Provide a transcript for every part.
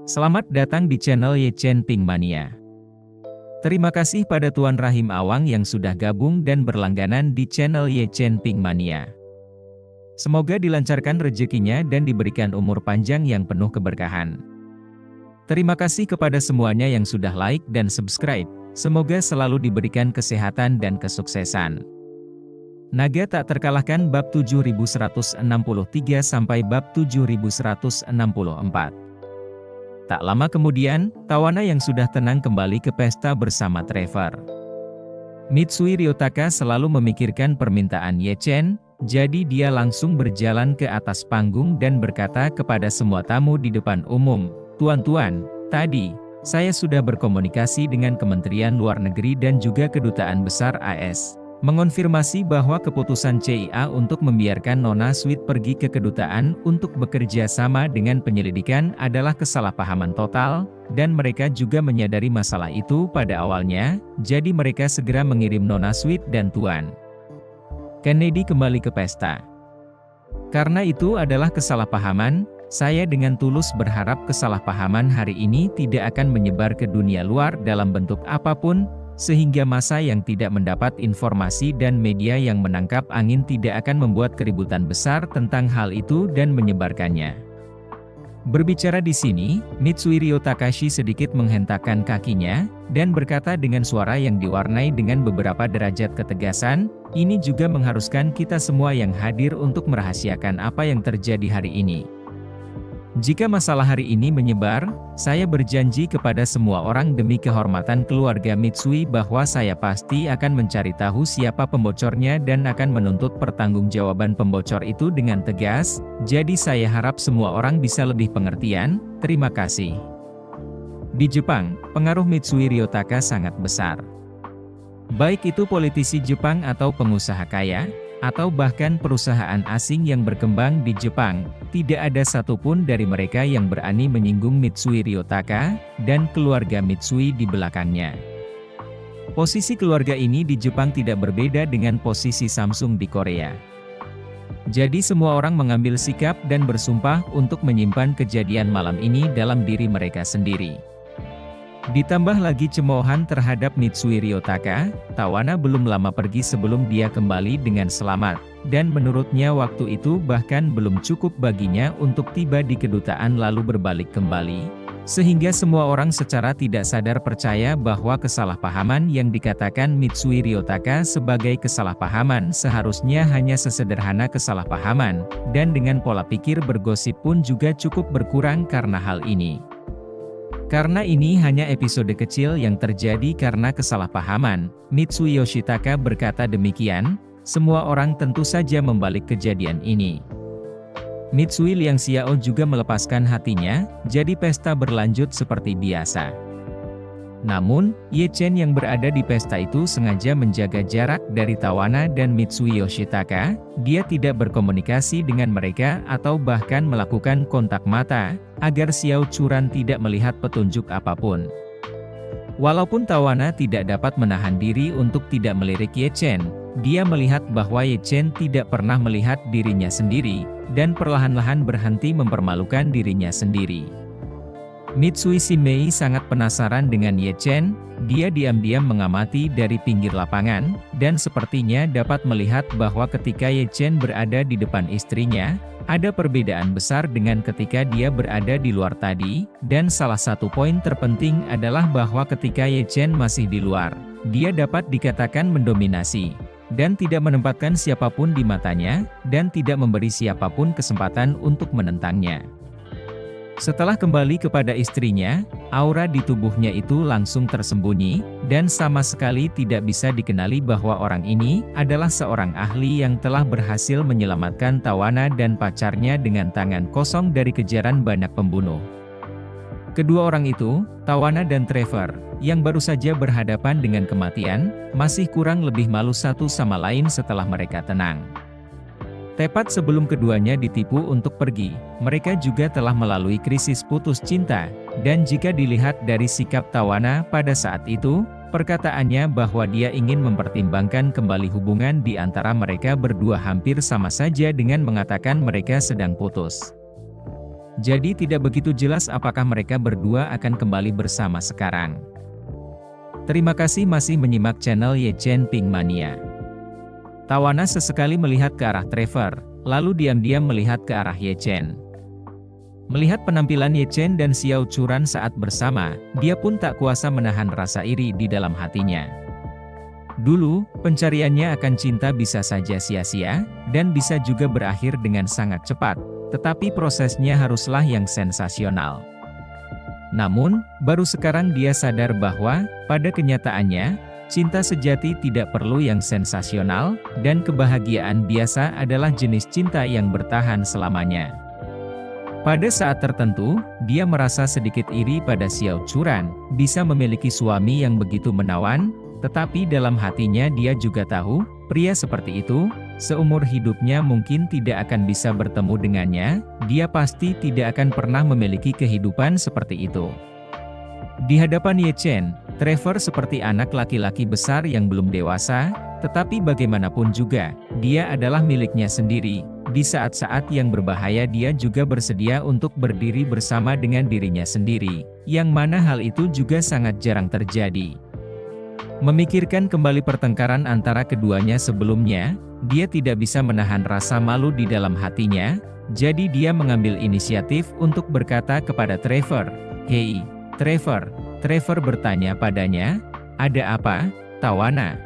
Selamat datang di channel Ye Chen Ping Mania. Terima kasih pada Tuan Rahim Awang yang sudah gabung dan berlangganan di channel Ye Chen Ping Mania. Semoga dilancarkan rezekinya dan diberikan umur panjang yang penuh keberkahan. Terima kasih kepada semuanya yang sudah like dan subscribe. Semoga selalu diberikan kesehatan dan kesuksesan. Naga tak terkalahkan bab 7163 sampai bab 7164. Tak lama kemudian, Tawana yang sudah tenang kembali ke pesta bersama Trevor. Mitsui Ryotaka selalu memikirkan permintaan Ye Chen, jadi dia langsung berjalan ke atas panggung dan berkata kepada semua tamu di depan umum, "Tuan-tuan, tadi, saya sudah berkomunikasi dengan Kementerian Luar Negeri dan juga Kedutaan Besar AS. Mengonfirmasi bahwa keputusan CIA untuk membiarkan Nona Sweet pergi ke kedutaan untuk bekerja sama dengan penyelidikan adalah kesalahpahaman total, dan mereka juga menyadari masalah itu pada awalnya, jadi mereka segera mengirim Nona Sweet dan Tuan Kennedy kembali ke pesta. Karena itu adalah kesalahpahaman, saya dengan tulus berharap kesalahpahaman hari ini tidak akan menyebar ke dunia luar dalam bentuk apapun, sehingga massa yang tidak mendapat informasi dan media yang menangkap angin tidak akan membuat keributan besar tentang hal itu dan menyebarkannya." Berbicara di sini, Mitsui Ryotakashi sedikit menghentakkan kakinya, dan berkata dengan suara yang diwarnai dengan beberapa derajat ketegasan, "Ini juga mengharuskan kita semua yang hadir untuk merahasiakan apa yang terjadi hari ini. Jika masalah hari ini menyebar, saya berjanji kepada semua orang demi kehormatan keluarga Mitsui bahwa saya pasti akan mencari tahu siapa pembocornya dan akan menuntut pertanggungjawaban pembocor itu dengan tegas, jadi saya harap semua orang bisa lebih pengertian, terima kasih." Di Jepang, pengaruh Mitsui Ryotaka sangat besar. Baik itu politisi Jepang atau pengusaha kaya, atau bahkan perusahaan asing yang berkembang di Jepang, tidak ada satupun dari mereka yang berani menyinggung Mitsui Ryotaka, dan keluarga Mitsui di belakangnya. Posisi keluarga ini di Jepang tidak berbeda dengan posisi Samsung di Korea. Jadi semua orang mengambil sikap dan bersumpah untuk menyimpan kejadian malam ini dalam diri mereka sendiri. Ditambah lagi cemoohan terhadap Mitsui Ryotaka, Tawana belum lama pergi sebelum dia kembali dengan selamat, dan menurutnya waktu itu bahkan belum cukup baginya untuk tiba di kedutaan lalu berbalik kembali, sehingga semua orang secara tidak sadar percaya bahwa kesalahpahaman yang dikatakan Mitsui Ryotaka sebagai kesalahpahaman seharusnya hanya sesederhana kesalahpahaman, dan dengan pola pikir bergosip pun juga cukup berkurang karena hal ini. Karena ini hanya episode kecil yang terjadi karena kesalahpahaman, Mitsui Yoshitaka berkata demikian, semua orang tentu saja membalik kejadian ini. Mitsui Liang Xiao juga melepaskan hatinya, jadi pesta berlanjut seperti biasa. Namun, Ye Chen yang berada di pesta itu sengaja menjaga jarak dari Tawana dan Mitsui Yoshitaka, dia tidak berkomunikasi dengan mereka atau bahkan melakukan kontak mata, agar Xiao Churan tidak melihat petunjuk apapun. Walaupun Tawana tidak dapat menahan diri untuk tidak melirik Ye Chen, dia melihat bahwa Ye Chen tidak pernah melihat dirinya sendiri, dan perlahan-lahan berhenti mempermalukan dirinya sendiri. Mitsui Shimei sangat penasaran dengan Ye Chen, dia diam-diam mengamati dari pinggir lapangan, dan sepertinya dapat melihat bahwa ketika Ye Chen berada di depan istrinya, ada perbedaan besar dengan ketika dia berada di luar tadi, dan salah satu poin terpenting adalah bahwa ketika Ye Chen masih di luar, dia dapat dikatakan mendominasi, dan tidak menempatkan siapapun di matanya, dan tidak memberi siapapun kesempatan untuk menentangnya. Setelah kembali kepada istrinya, aura di tubuhnya itu langsung tersembunyi, dan sama sekali tidak bisa dikenali bahwa orang ini adalah seorang ahli yang telah berhasil menyelamatkan Tawana dan pacarnya dengan tangan kosong dari kejaran banyak pembunuh. Kedua orang itu, Tawana dan Trevor, yang baru saja berhadapan dengan kematian, masih kurang lebih malu satu sama lain setelah mereka tenang. Tepat sebelum keduanya ditipu untuk pergi, mereka juga telah melalui krisis putus cinta, dan jika dilihat dari sikap Tawana pada saat itu, perkataannya bahwa dia ingin mempertimbangkan kembali hubungan di antara mereka berdua hampir sama saja dengan mengatakan mereka sedang putus. Jadi tidak begitu jelas apakah mereka berdua akan kembali bersama sekarang. Terima kasih masih menyimak channel Ye Chen Pink Mania. Tawana sesekali melihat ke arah Trevor, lalu diam-diam melihat ke arah Ye Chen. Melihat penampilan Ye Chen dan Xiao Churan saat bersama, dia pun tak kuasa menahan rasa iri di dalam hatinya. Dulu, pencariannya akan cinta bisa saja sia-sia, dan bisa juga berakhir dengan sangat cepat, tetapi prosesnya haruslah yang sensasional. Namun, baru sekarang dia sadar bahwa, pada kenyataannya, cinta sejati tidak perlu yang sensasional, dan kebahagiaan biasa adalah jenis cinta yang bertahan selamanya. Pada saat tertentu, dia merasa sedikit iri pada Xiao Churan, bisa memiliki suami yang begitu menawan, tetapi dalam hatinya dia juga tahu, pria seperti itu, seumur hidupnya mungkin tidak akan bisa bertemu dengannya, dia pasti tidak akan pernah memiliki kehidupan seperti itu. Di hadapan Ye Chen, Trevor seperti anak laki-laki besar yang belum dewasa, tetapi bagaimanapun juga, dia adalah miliknya sendiri. Di saat-saat yang berbahaya dia juga bersedia untuk berdiri bersama dengan dirinya sendiri, yang mana hal itu juga sangat jarang terjadi. Memikirkan kembali pertengkaran antara keduanya sebelumnya, dia tidak bisa menahan rasa malu di dalam hatinya, jadi dia mengambil inisiatif untuk berkata kepada Trevor, "Hei, Trevor." Trevor bertanya padanya, "Ada apa, Tawana?"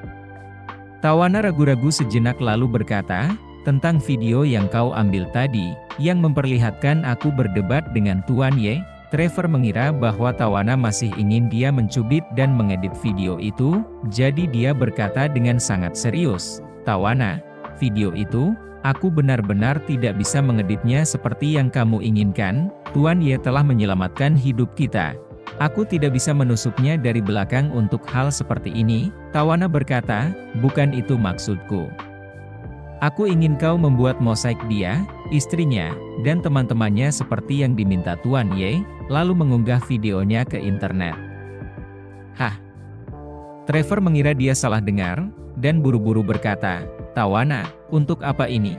Tawana ragu-ragu sejenak lalu berkata, "Tentang video yang kau ambil tadi, yang memperlihatkan aku berdebat dengan Tuan Ye." Trevor mengira bahwa Tawana masih ingin dia mencubit dan mengedit video itu, jadi dia berkata dengan sangat serius, "Tawana, video itu, aku benar-benar tidak bisa mengeditnya seperti yang kamu inginkan. Tuan Ye telah menyelamatkan hidup kita. Aku tidak bisa menusuknya dari belakang untuk hal seperti ini." Tawana berkata, "Bukan itu maksudku. Aku ingin kau membuat mosaik dia, istrinya, dan teman-temannya seperti yang diminta Tuan Ye, lalu mengunggah videonya ke internet." Hah? Trevor mengira dia salah dengar, dan buru-buru berkata, "Tawana, untuk apa ini?"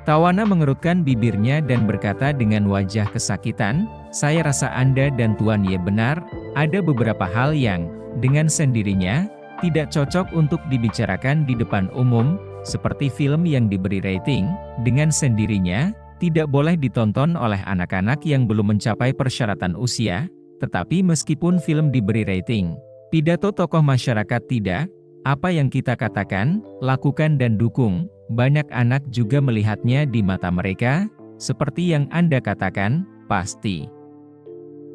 Tawana mengerutkan bibirnya dan berkata dengan wajah kesakitan, "Saya rasa Anda dan Tuan Ye benar, ada beberapa hal yang, dengan sendirinya, tidak cocok untuk dibicarakan di depan umum, seperti film yang diberi rating, dengan sendirinya, tidak boleh ditonton oleh anak-anak yang belum mencapai persyaratan usia, tetapi meskipun film diberi rating, pidato tokoh masyarakat tidak, apa yang kita katakan, lakukan dan dukung, banyak anak juga melihatnya di mata mereka, seperti yang Anda katakan, pasti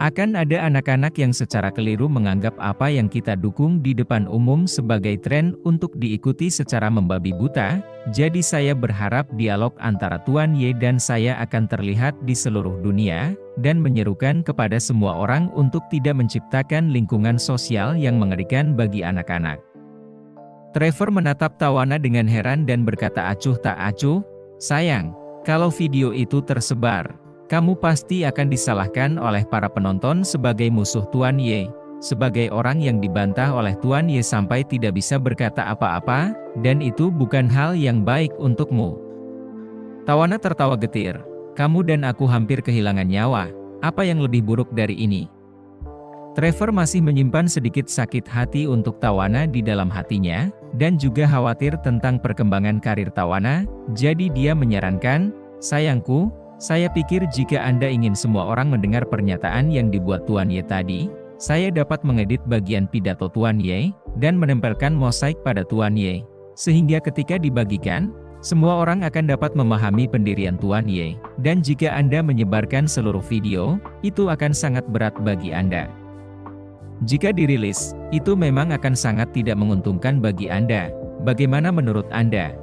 akan ada anak-anak yang secara keliru menganggap apa yang kita dukung di depan umum sebagai tren untuk diikuti secara membabi buta, jadi saya berharap dialog antara Tuan Ye dan saya akan terlihat di seluruh dunia, dan menyerukan kepada semua orang untuk tidak menciptakan lingkungan sosial yang mengerikan bagi anak-anak." Trevor menatap Tawana dengan heran dan berkata acuh tak acuh, "Sayang, kalau video itu tersebar, kamu pasti akan disalahkan oleh para penonton sebagai musuh Tuan Ye, sebagai orang yang dibantah oleh Tuan Ye sampai tidak bisa berkata apa-apa, dan itu bukan hal yang baik untukmu." Tawana tertawa getir, "Kamu dan aku hampir kehilangan nyawa, apa yang lebih buruk dari ini?" Trevor masih menyimpan sedikit sakit hati untuk Tawana di dalam hatinya, dan juga khawatir tentang perkembangan karir Tawana, jadi dia menyarankan, "Sayangku, saya pikir jika Anda ingin semua orang mendengar pernyataan yang dibuat Tuan Ye tadi, saya dapat mengedit bagian pidato Tuan Ye, dan menempelkan mosaik pada Tuan Ye, sehingga ketika dibagikan, semua orang akan dapat memahami pendirian Tuan Ye, dan jika Anda menyebarkan seluruh video, itu akan sangat berat bagi Anda. Jika dirilis, itu memang akan sangat tidak menguntungkan bagi Anda. Bagaimana menurut Anda?"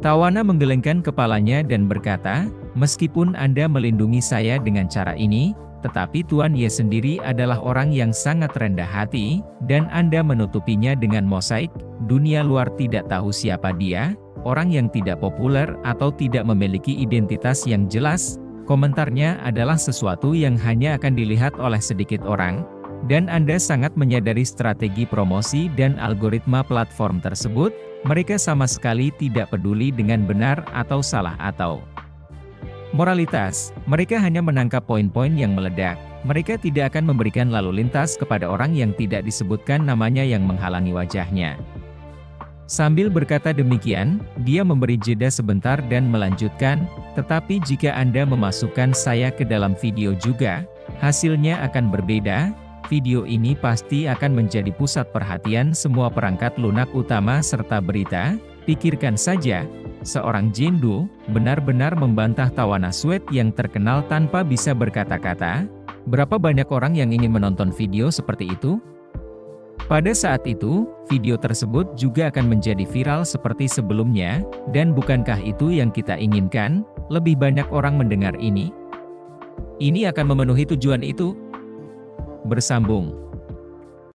Tawana menggelengkan kepalanya dan berkata, "Meskipun Anda melindungi saya dengan cara ini, tetapi Tuan Ye sendiri adalah orang yang sangat rendah hati, dan Anda menutupinya dengan mosaik, dunia luar tidak tahu siapa dia, orang yang tidak populer atau tidak memiliki identitas yang jelas, komentarnya adalah sesuatu yang hanya akan dilihat oleh sedikit orang, dan Anda sangat menyadari strategi promosi dan algoritma platform tersebut, mereka sama sekali tidak peduli dengan benar atau salah atau Moralitas, mereka hanya menangkap poin-poin yang meledak. Mereka tidak akan memberikan lalu lintas kepada orang yang tidak disebutkan namanya yang menghalangi wajahnya. Sambil berkata demikian, dia memberi jeda sebentar dan melanjutkan, tetapi jika Anda memasukkan saya ke dalam video juga, hasilnya akan berbeda. Video ini pasti akan menjadi pusat perhatian semua perangkat lunak utama serta berita. Pikirkan saja, seorang Jindu benar-benar membantah Tawana Sweat yang terkenal tanpa bisa berkata-kata. Berapa banyak orang yang ingin menonton video seperti itu? Pada saat itu, video tersebut juga akan menjadi viral seperti sebelumnya, dan bukankah itu yang kita inginkan? Lebih banyak orang mendengar ini. Ini akan memenuhi tujuan itu. Bersambung.